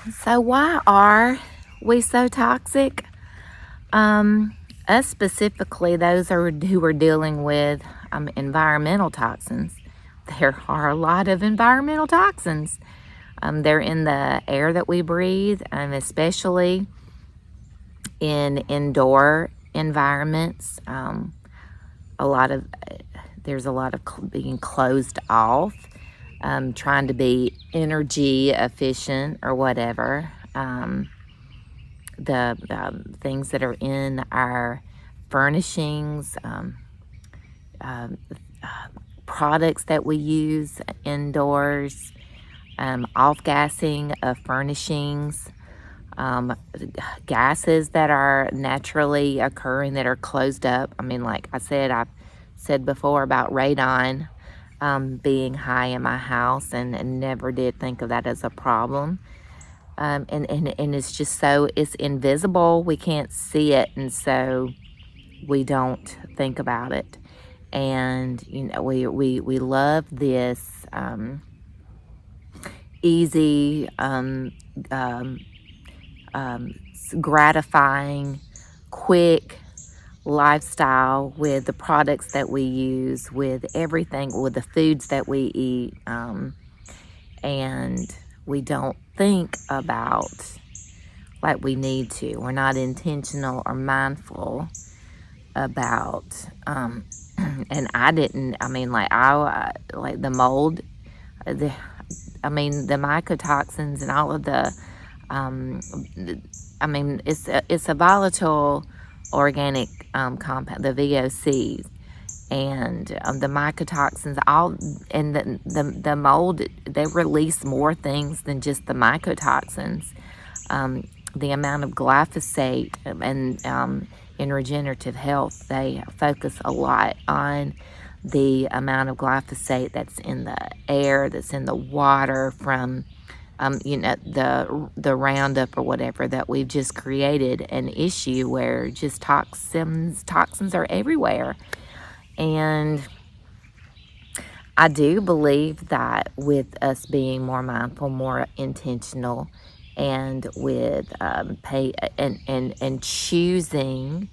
So why are we so toxic? Us specifically, who are dealing with environmental toxins. There are a lot of environmental toxins. They're in the air that we breathe, especially in indoor environments. A lot of there's a lot of being closed off, trying to be energy efficient or whatever. The things that are in our furnishings, um, products that we use indoors, off-gassing of furnishings, um, gases that are naturally occurring that are closed up. I mean, like I've said before about radon being high in my house and never did think of that as a problem. And it's just it's invisible. We can't see it, and so we don't think about it. And, we love this easy, um, gratifying, quick lifestyle with the products that we use, with everything, with the foods that we eat. And we don't think about like we need to. We're not intentional or mindful about, and I didn't, I mean, like the mold, the, the mycotoxins and all of um, it's a volatile organic compound, the VOCs, and the mycotoxins, and the mold, they release more things than just the mycotoxins. The amount of glyphosate and in regenerative health, they focus a lot on the amount of glyphosate that's in the air, that's in the water from the Roundup or whatever that we've just created an issue where just toxins are everywhere. And I do believe that with us being more mindful, more intentional, and with pay and choosing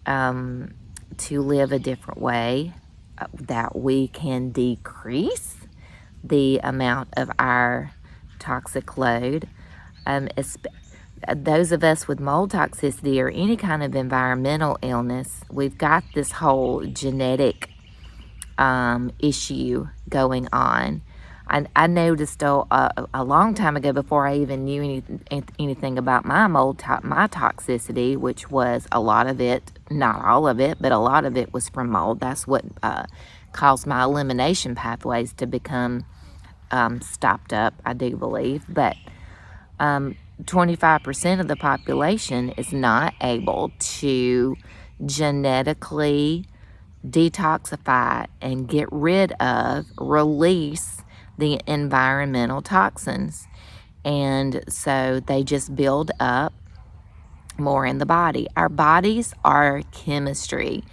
to live a different way, that we can decrease the amount of our toxic load. Those of us with mold toxicity or any kind of environmental illness, we've got this whole genetic issue going on. I noticed a long time ago, before I even knew anything about my my toxicity, which was a lot of it, not all of it, but a lot of it was from mold. That's what caused my elimination pathways to become stopped up, I do believe. But 25% of the population is not able to genetically detoxify and get rid of, release the environmental toxins. And so they just build up more in the body. Our bodies are chemistry.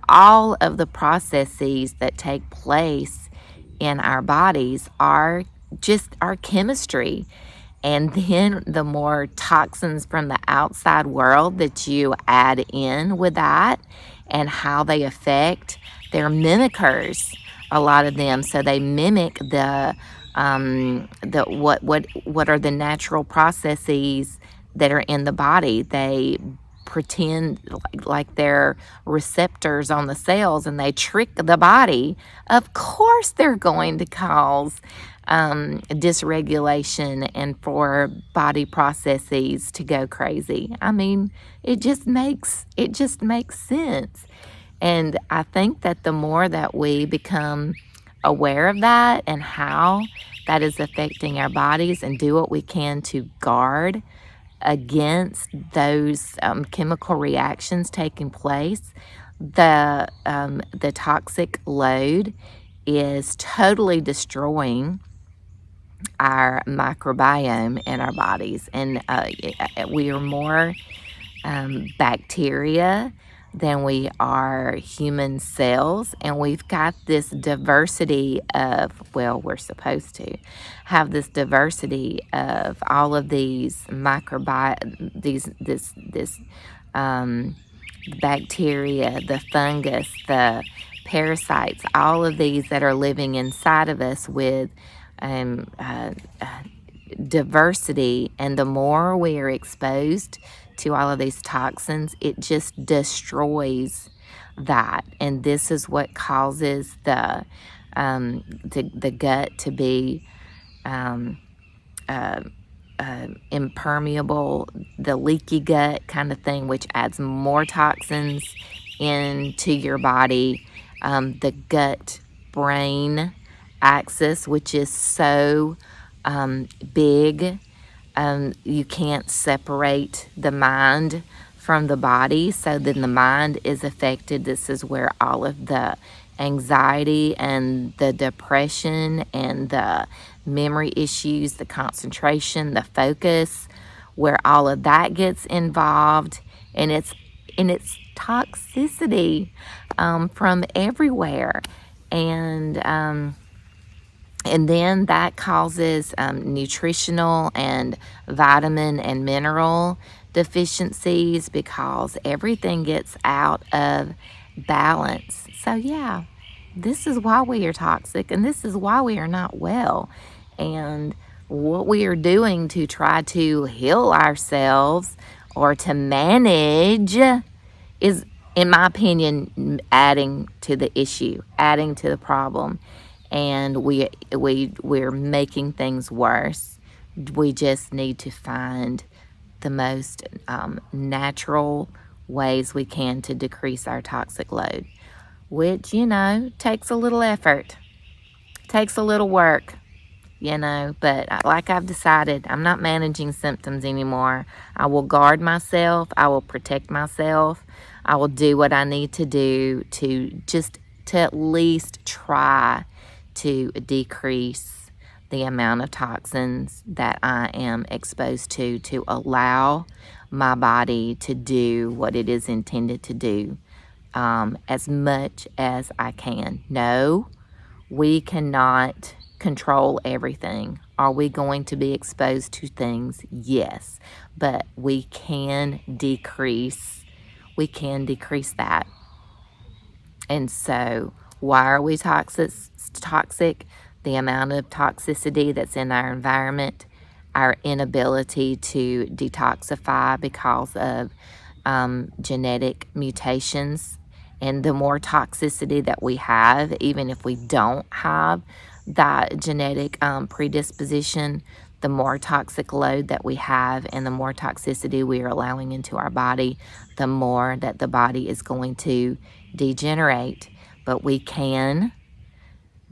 All of the processes that take place in our bodies are just our chemistry. And then the more toxins from the outside world that you add in with that and how they affect, they're mimickers, a lot of them. So they mimic what are the natural processes that are in the body. They pretend like they're receptors on the cells, and they trick the body. Of course they're going to cause dysregulation and for body processes to go crazy. I mean, it just makes sense. And I think that the more that we become aware of that and how that is affecting our bodies, and do what we can to guard against those chemical reactions taking place, the toxic load is totally destroying our microbiome in our bodies, and we are more bacteria, than we are human cells. And we've got this diversity of, well, we're supposed to have this diversity of all of these microbiome, this bacteria, the fungus, the parasites, all of these that are living inside of us with um, uh, diversity. And the more we are exposed to all of these toxins, it just destroys that. And this is what causes the gut to be impermeable, the leaky gut kind of thing, which adds more toxins into your body. The gut brain axis, which is so big, you can't separate the mind from the body, so then the mind is affected. This is where all of the anxiety and the depression and the memory issues, the concentration, the focus, where all of that gets involved. And it's toxicity from everywhere. And then that causes nutritional and vitamin and mineral deficiencies, because everything gets out of balance. So yeah, this is why we are toxic, and this is why we are not well. And what we are doing to try to heal ourselves or to manage is, in my opinion, adding to the issue, adding to the problem. And we're making things worse. We just need to find the most natural ways we can to decrease our toxic load, which, takes a little effort, takes a little work. But like I've decided, I'm not managing symptoms anymore. I will guard myself. I will protect myself. I will do what I need to do to at least try to decrease the amount of toxins that I am exposed to allow my body to do what it is intended to do, as much as I can. No, we cannot control everything. Are we going to be exposed to things? Yes, but we can decrease that. And so, why are we toxic? The amount of toxicity that's in our environment, our inability to detoxify because of genetic mutations. And the more toxicity that we have, even if we don't have that genetic predisposition, the more toxic load that we have and the more toxicity we are allowing into our body, the more that the body is going to degenerate. But we can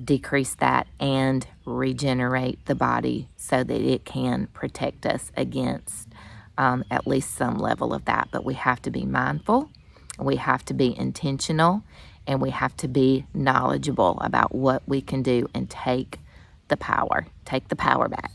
decrease that and regenerate the body so that it can protect us against at least some level of that. But we have to be mindful, we have to be intentional, and we have to be knowledgeable about what we can do and take the power back.